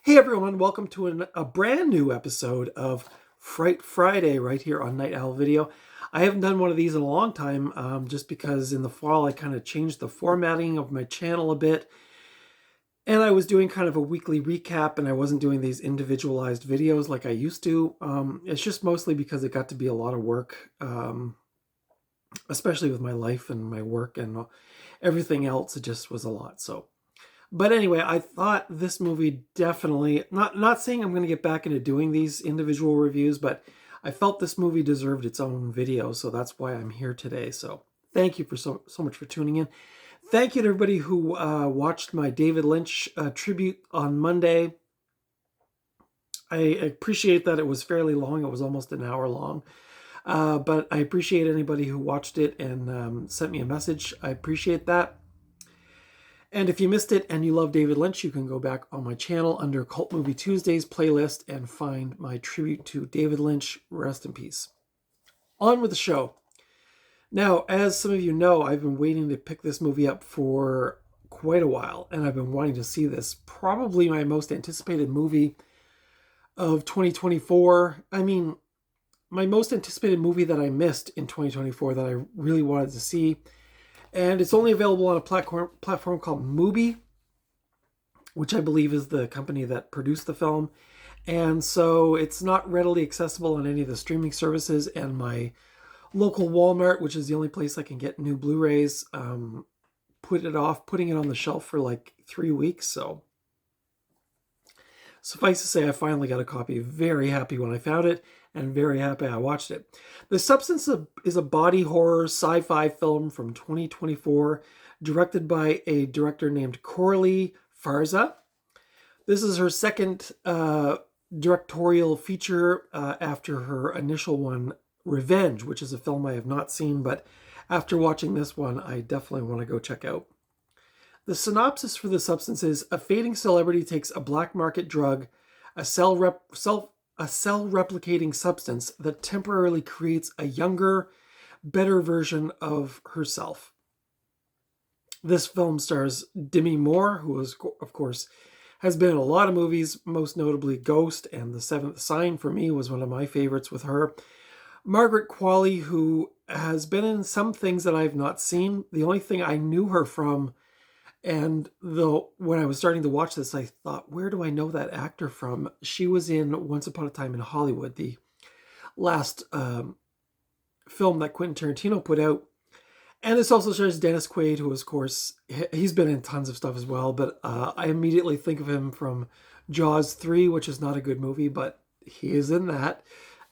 Hey everyone, welcome to a brand new episode of Fright Friday right here on Night Owl Video. I haven't done one of these in a long time just because in the fall I kind of changed the formatting of my channel a bit. And I was doing kind of a weekly recap and I wasn't doing these individualized videos like I used to. It's just mostly because it got to be a lot of work, especially with my life and my work and everything else. It just was a lot. But anyway, I thought this movie definitely, not saying I'm going to get back into doing these individual reviews, but I felt this movie deserved its own video, so that's why I'm here today. So thank you for so much for tuning in. Thank you to everybody who watched my David Lynch tribute on Monday. I appreciate that it was fairly long. It was almost an hour long. But I appreciate anybody who watched it and sent me a message. I appreciate that. And if you missed it and you love David Lynch, you can go back on my channel under Cult Movie Tuesdays playlist and find my tribute to David Lynch. Rest in peace. On with the show. Now, as some of you know, I've been waiting to pick this movie up for quite a while, and I've been wanting to see this. Probably my most anticipated movie of 2024. I mean, my most anticipated movie that I missed in 2024 that I really wanted to see. And it's only available on a platform called Mubi, which I believe is the company that produced the film. And so it's not readily accessible on any of the streaming services. And my local Walmart, which is the only place I can get new Blu-rays, putting it on the shelf for like 3 weeks. So suffice to say, I finally got a copy. Very happy when I found it, and very happy I watched it. The Substance is a body horror sci-fi film from 2024, directed by a director named Coralie Farza. This is her second directorial feature after her initial one, Revenge, which is a film I have not seen, but after watching this one, I definitely want to go check out. The synopsis for The Substance is: a fading celebrity takes a black market drug, a cell-replicating substance that temporarily creates a younger, better version of herself. This film stars Demi Moore, who is, of course, has been in a lot of movies, most notably Ghost and The Seventh Sign for me was one of my favorites with her. Margaret Qualley, who has been in some things that I've not seen. The only thing I knew her from, and though when I was starting to watch this, I thought, where do I know that actor from? She was in Once Upon a Time in Hollywood, the last film that Quentin Tarantino put out. And this also shows Dennis Quaid, who, of course, he's been in tons of stuff as well, but I immediately think of him from Jaws 3, which is not a good movie, but he is in that,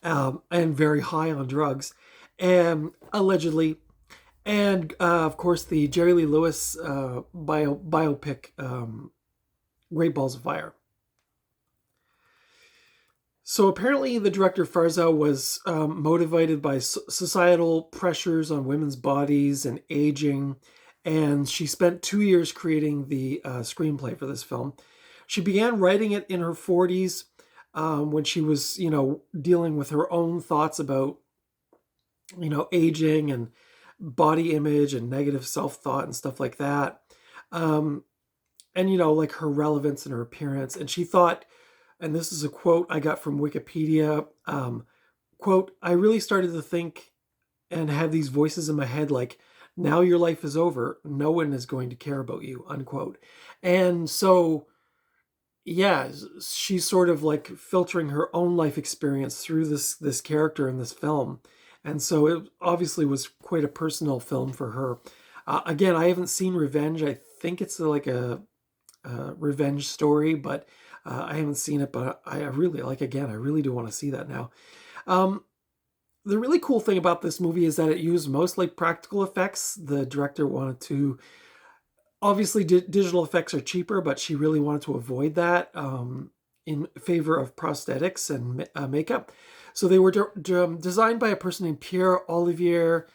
and very high on drugs, and allegedly. And, of course, the Jerry Lee Lewis biopic, Great Balls of Fire. So apparently the director Farza was motivated by societal pressures on women's bodies and aging, and she spent 2 years creating the screenplay for this film. She began writing it in her 40s when she was, dealing with her own thoughts about, aging and body image and negative self-thought and stuff like that. And, like her relevance and her appearance. And she thought, and this is a quote I got from Wikipedia, quote, "I really started to think and have these voices in my head like, now your life is over. No one is going to care about you," unquote. And so, yeah, she's sort of like filtering her own life experience through this character in this film. And so it obviously was quite a personal film for her. Again, I haven't seen Revenge. I think it's like a revenge story, but I haven't seen it. But I really I really do want to see that now. The really cool thing about this movie is that it used mostly practical effects. The director wanted to, obviously digital effects are cheaper, but she really wanted to avoid that in favor of prosthetics and makeup. So they were designed by a person named Pierre Olivier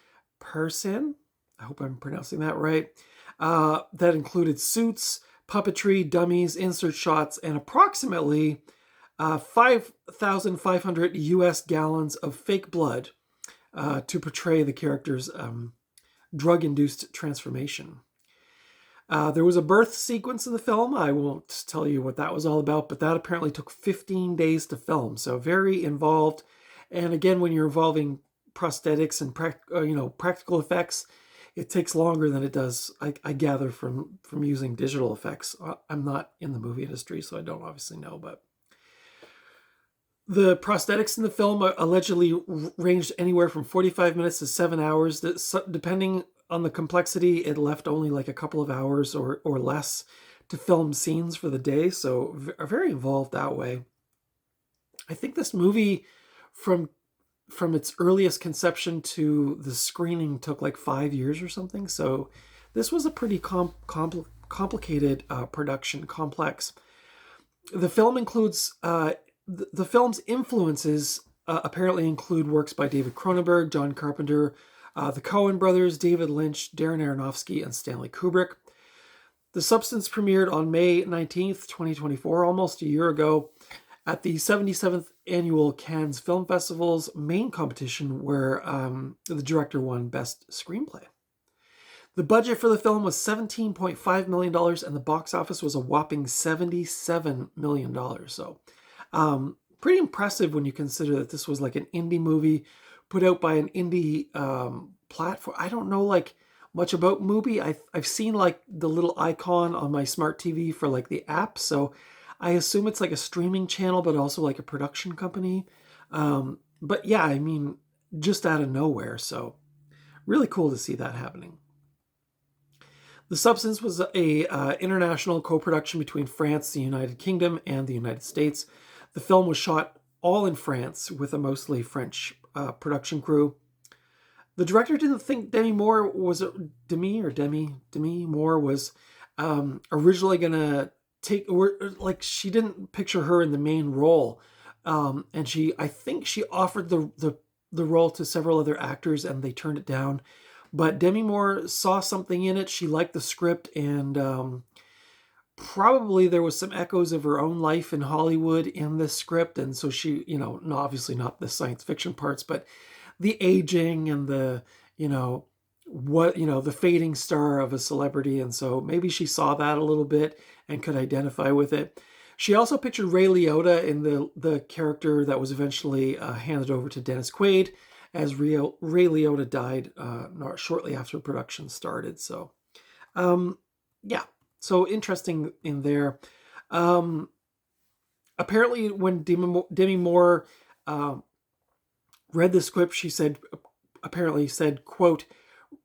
Persin. I hope I'm pronouncing that right. That included suits, puppetry, dummies, insert shots, and approximately 5,500 US gallons of fake blood to portray the character's drug-induced transformation. There was a birth sequence in the film. I won't tell you what that was all about, but that apparently took 15 days to film. So very involved. And again, when you're involving prosthetics and practical effects, it takes longer than it does. I gather from using digital effects. I'm not in the movie industry, so I don't obviously know. But the prosthetics in the film allegedly ranged anywhere from 45 minutes to 7 hours. Depending on the complexity, it left only like a couple of hours or less to film scenes for the day. So very involved that way. I think this movie, from its earliest conception to the screening, took like 5 years or something. So this was a pretty complicated production, complex. The film includes the film's influences apparently include works by David Cronenberg, John Carpenter, the Coen brothers, David Lynch, Darren Aronofsky, and Stanley Kubrick. The Substance premiered on May 19th, 2024, almost a year ago, at the 77th Annual Cannes Film Festival's main competition, where the director won Best Screenplay. The budget for the film was $17.5 million, and the box office was a whopping $77 million. So pretty impressive when you consider that this was like an indie movie put out by an indie platform. I don't know like much about Mubi. I've seen like the little icon on my smart TV for like the app, so I assume it's like a streaming channel, but also like a production company. But yeah, I mean, just out of nowhere. So really cool to see that happening. The Substance was a international co-production between France, the United Kingdom, and the United States. The film was shot all in France with a mostly French production crew. The director didn't think Demi Moore was Demi Moore was originally gonna she didn't picture her in the main role, and I think she offered the role to several other actors and they turned it down. But Demi Moore saw something in it. She liked the script, and probably there was some echoes of her own life in Hollywood in this script. And so she, obviously not the science fiction parts, but the aging and the, the fading star of a celebrity. And so maybe she saw that a little bit and could identify with it. She also pictured Ray Liotta in the character that was eventually handed over to Dennis Quaid, as Ray Liotta died not shortly after production started. So, yeah, so interesting in there. Apparently, when Demi Moore read the script, she said, quote,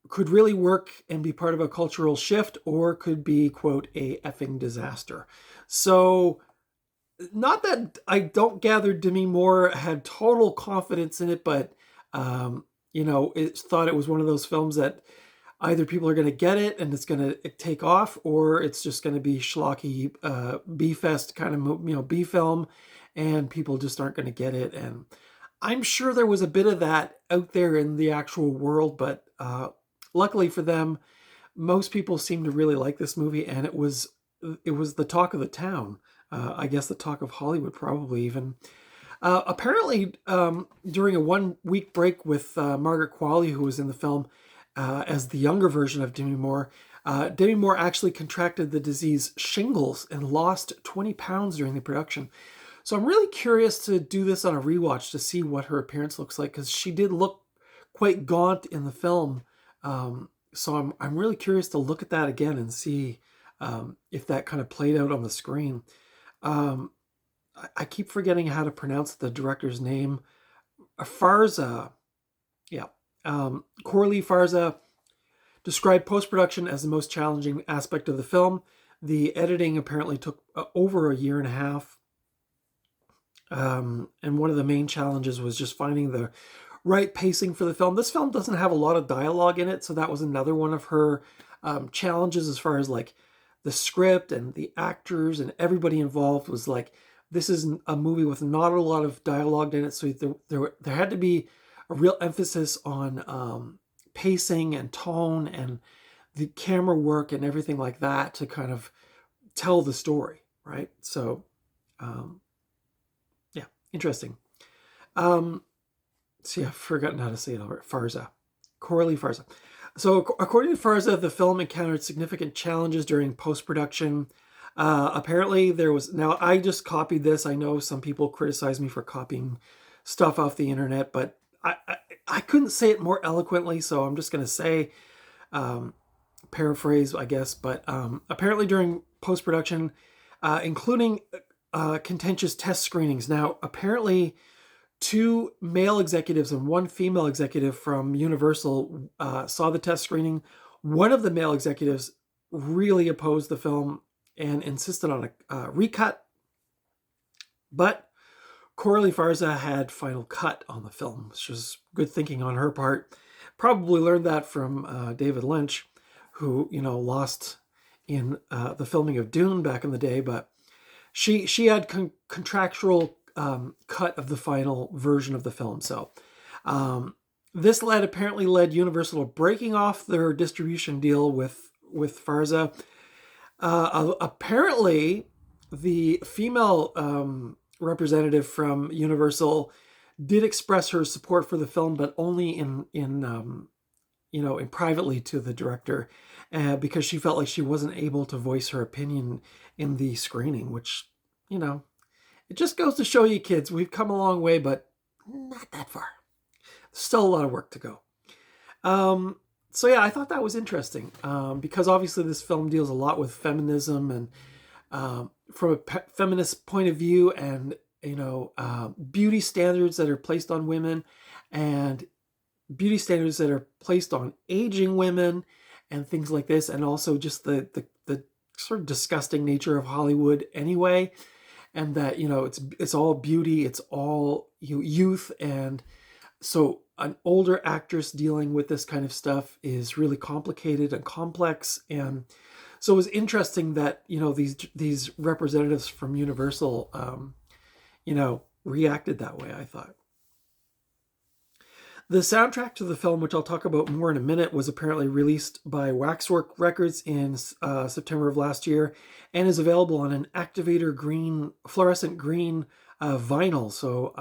could really work and be part of a cultural shift, or could be, quote, a effing disaster. So, not that I don't gather Demi Moore had total confidence in it, but it thought it was one of those films that either people are going to get it and it's going to take off, or it's just going to be schlocky B-fest kind of B film, and people just aren't going to get it. And I'm sure there was a bit of that out there in the actual world, but luckily for them, most people seem to really like this movie, and it was the talk of the town. I guess the talk of Hollywood, probably even. Apparently, during a 1 week break with Margaret Qualley, who was in the film as the younger version of Demi Moore actually contracted the disease shingles and lost 20 pounds during the production. So I'm really curious to do this on a rewatch to see what her appearance looks like, because she did look quite gaunt in the film. So I'm really curious to look at that again and see if that kind of played out on the screen. I keep forgetting how to pronounce the director's name. Farza. Yeah. Corley Farza described post-production as the most challenging aspect of the film. The editing apparently took over a year and a half. And one of the main challenges was just finding the right pacing for the film. This film doesn't have a lot of dialogue in it, so that was another one of her challenges, as far as like the script and the actors and everybody involved was like, this is a movie with not a lot of dialogue in it, so there had to be a real emphasis on pacing and tone and the camera work and everything like that to kind of tell the story, right? So, yeah, interesting. See, I've forgotten how to say it already. Farza. Corley Farza. So, according to Farza, the film encountered significant challenges during post-production. Apparently, there was. Now, I just copied this. I know some people criticize me for copying stuff off the internet, but I couldn't say it more eloquently, so I'm just going to say, paraphrase, I guess. But apparently, during post-production, including contentious test screenings. Now, apparently, two male executives and one female executive from Universal saw the test screening. One of the male executives really opposed the film and insisted on a recut, but Coralie Farza had final cut on the film, which was good thinking on her part. Probably learned that from David Lynch, who lost in the filming of Dune back in the day, but she had contractual cut of the final version of the film. So this apparently led Universal to breaking off their distribution deal with Farza. Apparently, the female representative from Universal did express her support for the film, but only in privately to the director, because she felt like she wasn't able to voice her opinion in the screening, which, it just goes to show you, kids, we've come a long way, but not that far. Still a lot of work to go. So yeah, I thought that was interesting, because obviously this film deals a lot with feminism and from a feminist point of view, and beauty standards that are placed on women, and beauty standards that are placed on aging women, and things like this, and also just the sort of disgusting nature of Hollywood anyway, and that it's all beauty, it's all youth, and so an older actress dealing with this kind of stuff is really complicated and complex. And so it was interesting that these representatives from Universal reacted that way, I thought. The soundtrack to the film, which I'll talk about more in a minute, was apparently released by Waxwork Records in September of last year, and is available on an fluorescent green vinyl. So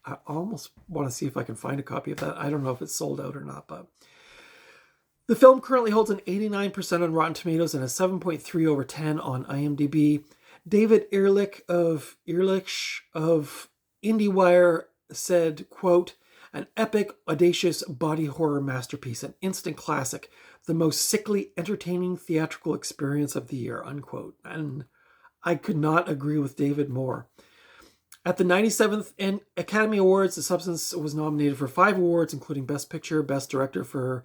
I almost want to see if I can find a copy of that. I don't know if it's sold out or not, but the film currently holds an 89% on Rotten Tomatoes and a 7.3 over 10 on IMDb. David Ehrlich of IndieWire said, quote, "An epic, audacious body horror masterpiece, an instant classic, the most sickly, entertaining theatrical experience of the year," unquote. And I could not agree with David more. At the 97th Academy Awards, The Substance was nominated for 5 awards, including Best Picture, Best Director for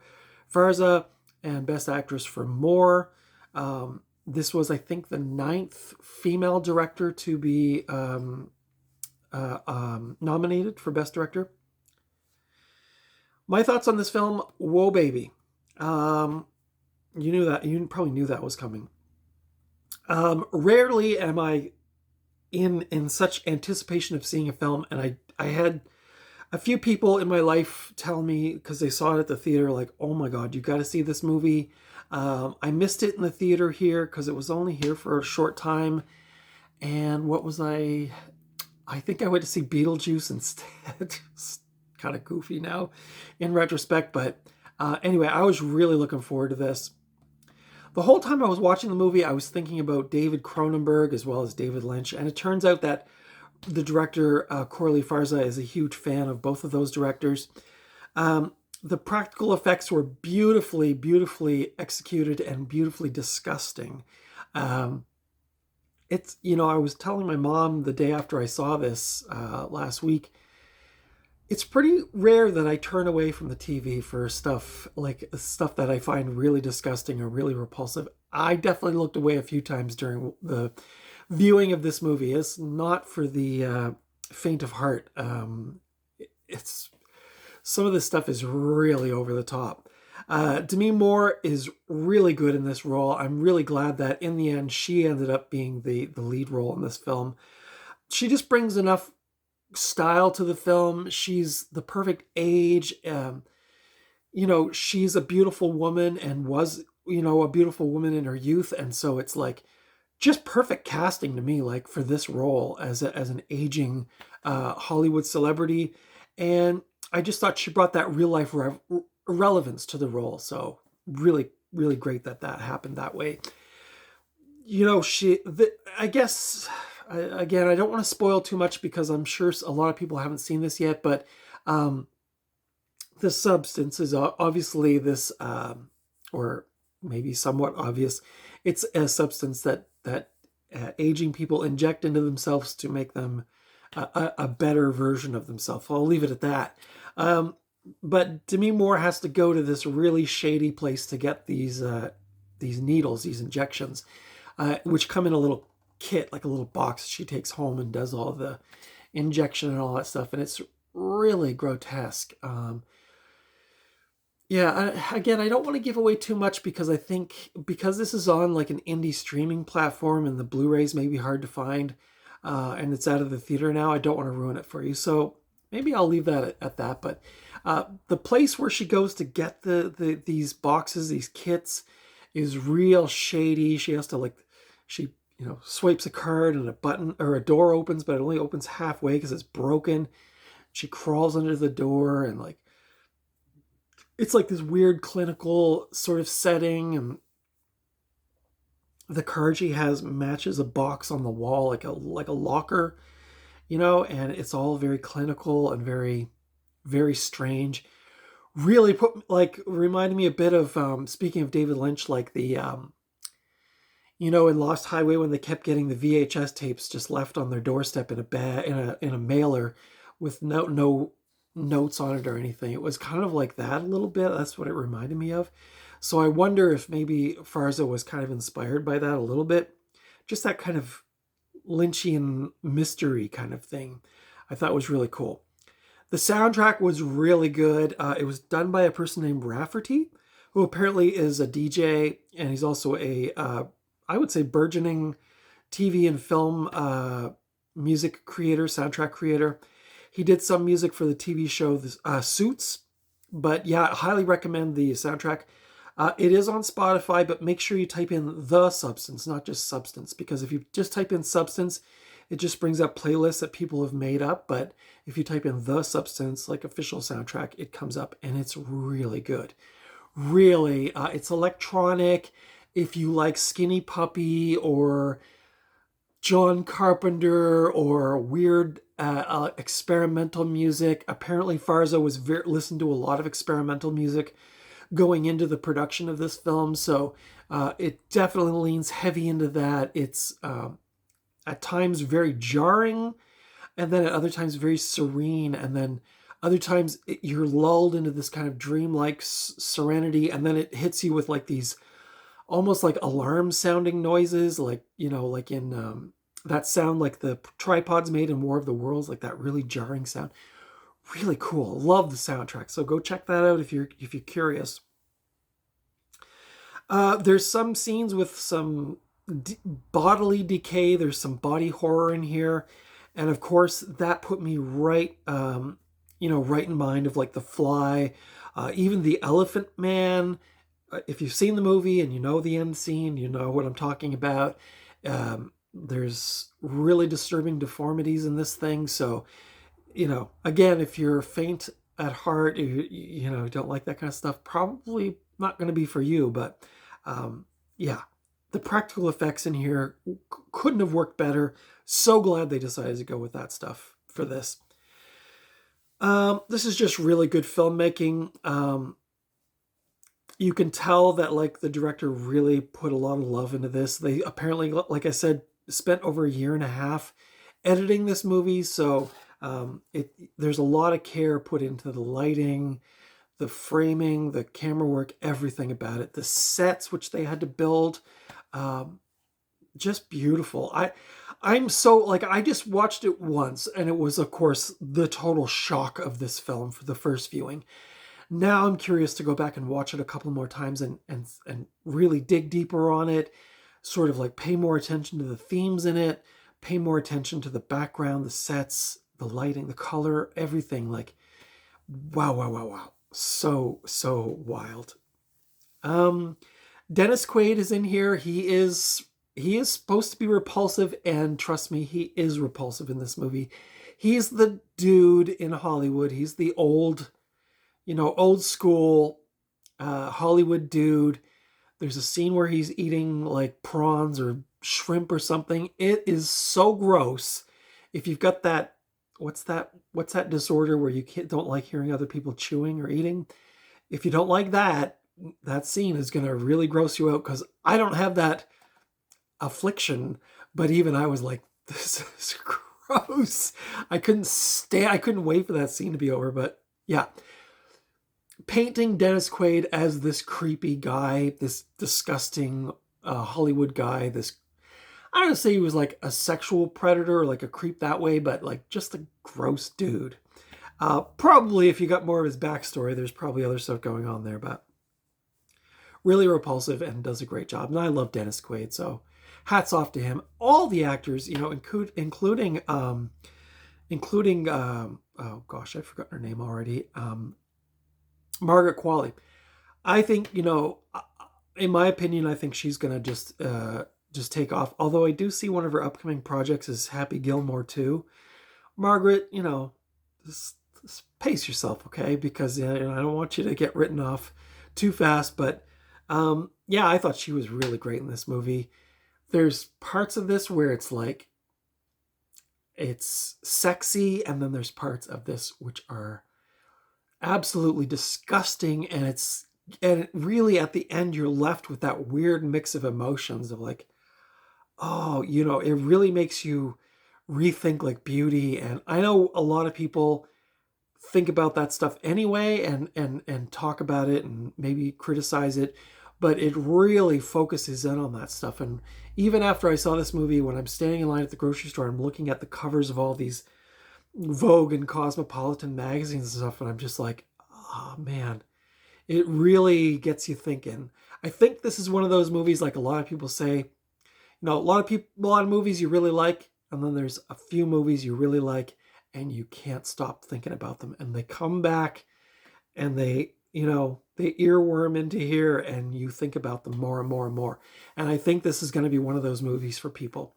Farza, and Best Actress for Moore. This was, I think, the 9th female director to be nominated for Best Director. My thoughts on this film: whoa, baby. You knew that. You probably knew that was coming. Rarely am I in such anticipation of seeing a film, and I had a few people in my life tell me, because they saw it at the theater, like, "Oh my God, you got to see this movie." I missed it in the theater here because it was only here for a short time. And what was I think I went to see Beetlejuice instead. It's kind of goofy now in retrospect, but anyway, I was really looking forward to this. The whole time I was watching the movie, I was thinking about David Cronenberg as well as David Lynch, and it turns out that the director, Coralie Farza, is a huge fan of both of those directors. The practical effects were beautifully, beautifully executed and beautifully disgusting. It's, I was telling my mom the day after I saw this last week, it's pretty rare that I turn away from the TV for stuff that I find really disgusting or really repulsive. I definitely looked away a few times during the viewing of this movie. It's not for the faint of heart. It's some of this stuff is really over the top. Demi Moore is really good in this role. I'm really glad that in the end she ended up being the lead role in this film. She just brings enough style to the film. She's the perfect age. She's a beautiful woman and was, a beautiful woman in her youth. And so it's like just perfect casting to me, like for this role as an aging Hollywood celebrity. And I just thought she brought that real life relevance to the role. So really, really great that that happened that way. You know, I guess, again, I don't want to spoil too much because I'm sure a lot of people haven't seen this yet, but um, the substance is obviously this, or maybe somewhat obvious. It's a substance that aging people inject into themselves to make them a better version of themselves. I'll leave it at that. But Demi Moore has to go to this really shady place to get these needles, these injections, which come in a little kit, like a little box she takes home and does all the injection and all that stuff. And it's really grotesque. Again, I don't want to give away too much because I think because this is on like an indie streaming platform and the Blu-rays may be hard to find, and it's out of the theater now, I don't want to ruin it for you. So maybe I'll leave that at that. But the place where she goes to get these boxes, these kits, is real shady. She has to she swipes a card and a button or a door opens, but it only opens halfway because it's broken. She crawls under the door and it's like this weird clinical sort of setting, and the card she has matches a box on the wall, like a locker, and it's all very clinical and very, very strange. Really reminded me a bit of speaking of David Lynch, like the in Lost Highway when they kept getting the VHS tapes just left on their doorstep in a bag in a mailer with no notes on it or anything. It was kind of like that a little bit. That's what it reminded me of. So I wonder if maybe Farza was kind of inspired by that a little bit. Just that kind of Lynchian mystery kind of thing I thought was really cool. The soundtrack was really good. It was done by a person named Rafferty, who apparently is a DJ, and he's also a, I would say, burgeoning TV and film music creator, soundtrack creator. He did some music for the TV show Suits, but yeah, I highly recommend the soundtrack. It is on Spotify, but make sure you type in The Substance, not just Substance, because if you just type in Substance, it just brings up playlists that people have made up. But if you type in The Substance, like official soundtrack, it comes up, and it's really good. Really, it's electronic. If you like Skinny Puppy or John Carpenter or weird experimental music. Apparently Farza was listened to a lot of experimental music going into the production of this film, so it definitely leans heavy into that. It's at times very jarring, and then at other times very serene, and then other times you're lulled into this kind of dreamlike serenity, and then it hits you with like these almost like alarm sounding noises, like like in that sound like the tripods made in War of the Worlds, like that really jarring sound. Really cool. Love the soundtrack. So go check that out if you're curious. There's some scenes with some bodily decay. There's some body horror in here, and of course that put me right, right in mind of like The Fly, even The Elephant Man. If you've seen the movie and you know the end scene, you know what I'm talking about. There's really disturbing deformities in this thing. So, again, if you're faint at heart, you don't like that kind of stuff, probably not going to be for you. But yeah, the practical effects in here couldn't have worked better. So glad they decided to go with that stuff for this. This is just really good filmmaking. You can tell that like the director really put a lot of love into this. They apparently, like I said, spent over a year and a half editing this movie. So there's a lot of care put into the lighting, the framing, the camera work, everything about it. The sets, which they had to build, just beautiful. I'm so I just watched it once, and it was, of course, the total shock of this film for the first viewing. Now I'm curious to go back and watch it a couple more times and really dig deeper on it, sort of like pay more attention to the themes in it, pay more attention to the background, the sets, the lighting, the color, everything. Like, wow. So wild. Dennis Quaid is in here. He is supposed to be repulsive, and trust me, he is repulsive in this movie. He's the dude in Hollywood. He's the old school Hollywood dude. There's a scene where he's eating like prawns or shrimp or something. It is so gross. If you've got that, what's that disorder where you don't like hearing other people chewing or eating? If you don't like that, that scene is going to really gross you out, because I don't have that affliction, but even I was like, this is gross. I couldn't wait for that scene to be over. But yeah, painting Dennis Quaid as this creepy guy, this disgusting Hollywood guy, this, I don't say he was like a sexual predator or like a creep that way, but like just a gross dude. Probably if you got more of his backstory, there's probably other stuff going on there, but really repulsive and does a great job. And I love Dennis Quaid, so hats off to him. All the actors, you know, including oh gosh, I've forgotten her name already. Margaret Qualley. I think, you know, in my opinion, I think she's gonna just take off. Although I do see one of her upcoming projects is Happy Gilmore too. Margaret, you know, just pace yourself, okay? Because you know, I don't want you to get written off too fast. But yeah, I thought she was really great in this movie. There's parts of this where it's like, it's sexy, and then there's parts of this which are absolutely disgusting, and really at the end you're left with that weird mix of emotions of like, oh, you know, it really makes you rethink like beauty. And I know a lot of people think about that stuff anyway, and talk about it and maybe criticize it, but it really focuses in on that stuff. And even after I saw this movie, when I'm standing in line at the grocery store, I'm looking at the covers of all these Vogue and Cosmopolitan magazines and stuff, and I'm just like, oh man, it really gets you thinking. I think this is one of those movies, like a lot of people say, you know, a lot of movies you really like, and then there's a few movies you really like and you can't stop thinking about them, and they come back and they, you know, they earworm into here and you think about them more and more and more. And I think this is going to be one of those movies for people.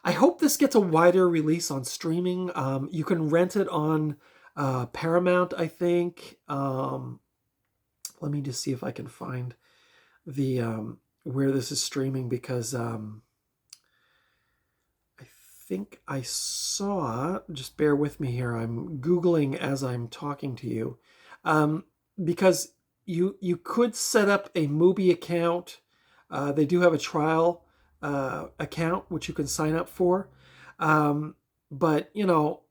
I hope this gets a wider release on streaming. You can rent it on Paramount, I think. Let me just see if I can find the where this is streaming, because I think I saw, just bear with me here, I'm Googling as I'm talking to you, because you could set up a Mubi account. They do have a trial account which you can sign up for, but you know,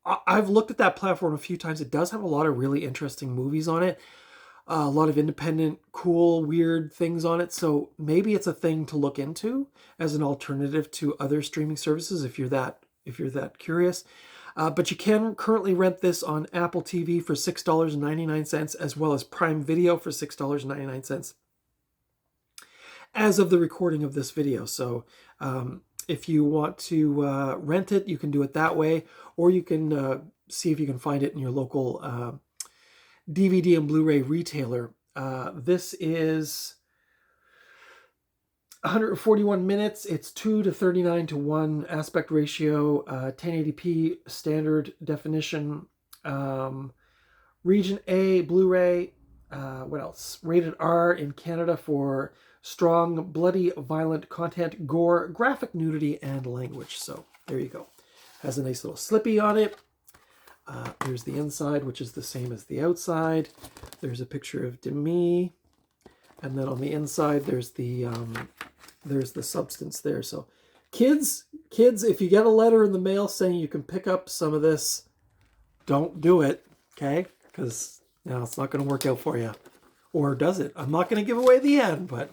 I've looked at that platform a few times. It does have a lot of really interesting movies on it, a lot of independent, cool, weird things on it. So maybe it's a thing to look into as an alternative to other streaming services if you're that curious. But you can currently rent this on Apple TV for $6.99, as well as Prime Video for $6.99 as of the recording of this video. So if you want to rent it, you can do it that way, or you can see if you can find it in your local DVD and Blu-ray retailer. This is 141 minutes. It's 2:39:1 aspect ratio, 1080p standard definition, region A Blu-ray. What else? Rated R in Canada for strong, bloody, violent content, gore, graphic nudity, and language. So there you go. Has a nice little slippy on it. There's the inside, which is the same as the outside. There's a picture of Demi, and then on the inside there's the substance there. So kids, if you get a letter in the mail saying you can pick up some of this, don't do it, okay? Because now it's not going to work out for you. Or does it? I'm not going to give away the end, but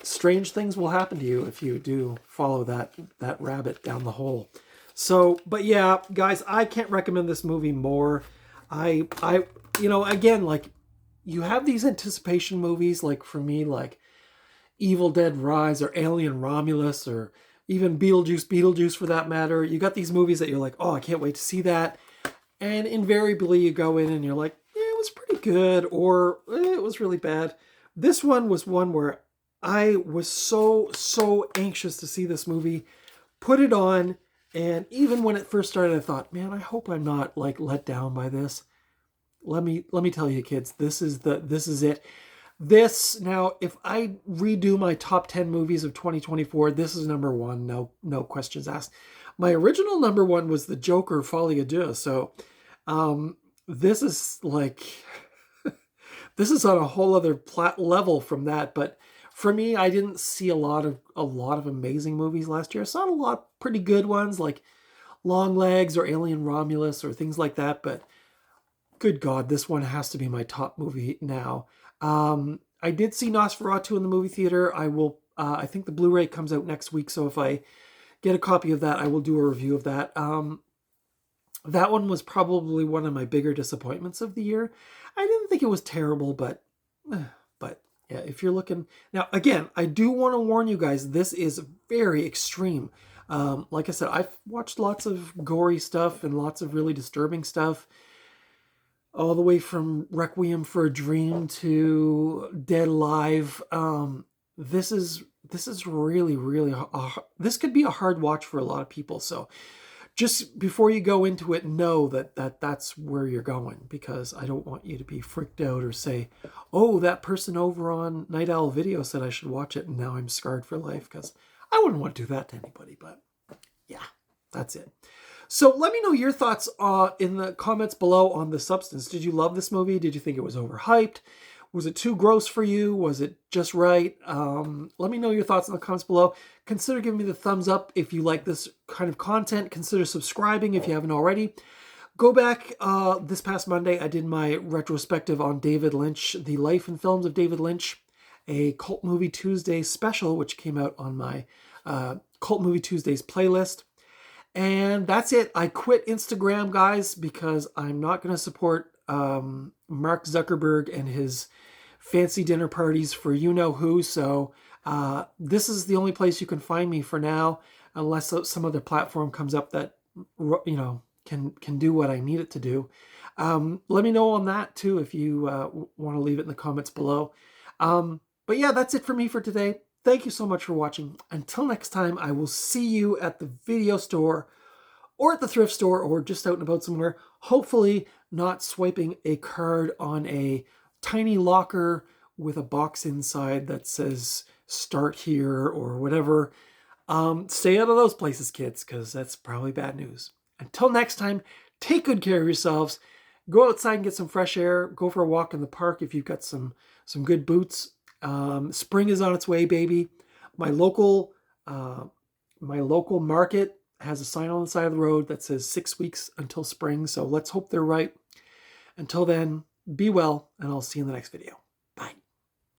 strange things will happen to you if you do follow that rabbit down the hole. So, but yeah, guys, I can't recommend this movie more. I, you know, again, like, you have these anticipation movies, like for me, like Evil Dead Rise or Alien Romulus, or even Beetlejuice for that matter. You got these movies that you're like, oh, I can't wait to see that. And invariably you go in and you're like, yeah, it was pretty good, or it was really bad. This one was one where I was so anxious to see this movie, put it on. And even when it first started, I thought, man, I hope I'm not like let down by this. let me tell you, kids, this is it. This, now, if I redo my top 10 movies of 2024, this is number one. No questions asked. My original number one was The Joker, Folie à Deux. So, this is like, this is on a whole other level from that. But for me, I didn't see a lot of amazing movies last year. I saw a lot of pretty good ones like Long Legs or Alien Romulus or things like that. But good God, this one has to be my top movie now. I did see Nosferatu in the movie theater. I will. I think the Blu-ray comes out next week, so if I get a copy of that, I will do a review of that. That one was probably one of my bigger disappointments of the year. I didn't think it was terrible, but yeah, if you're looking now, again, I do want to warn you guys. This is very extreme. Like I said, I've watched lots of gory stuff and lots of really disturbing stuff, all the way from Requiem for a Dream to Dead Alive. This is really, really, this could be a hard watch for a lot of people. So just before you go into it, know that's where you're going, because I don't want you to be freaked out or say, oh, that person over on Night Owl Video said I should watch it and now I'm scarred for life, because I wouldn't want to do that to anybody. But yeah, that's it. So let me know your thoughts in the comments below on The Substance. Did you love this movie? Did you think it was overhyped? Was it too gross for you? Was it just right? Let me know your thoughts in the comments below. Consider giving me the thumbs up if you like this kind of content. Consider subscribing if you haven't already. Go back this past Monday, I did my retrospective on David Lynch, the life and films of David Lynch, a Cult Movie Tuesday special, which came out on my Cult Movie Tuesdays playlist. And that's it. I quit Instagram, guys, because I'm not going to support Mark Zuckerberg and his fancy dinner parties for you-know-who. So this is the only place you can find me for now, unless some other platform comes up that, you know, can do what I need it to do. Let me know on that, too, if you want to leave it in the comments below. But yeah, that's it for me for today. Thank you so much for watching. Until next time, I will see you at the video store or at the thrift store or just out and about somewhere. Hopefully not swiping a card on a tiny locker with a box inside that says start here or whatever. Stay out of those places, kids, because that's probably bad news. Until next time, take good care of yourselves. Go outside and get some fresh air. Go for a walk in the park if you've got some good boots. Spring is on its way, baby. My local market has a sign on the side of the road that says 6 weeks until spring. So let's hope they're right. Until then, be well, and I'll see you in the next video.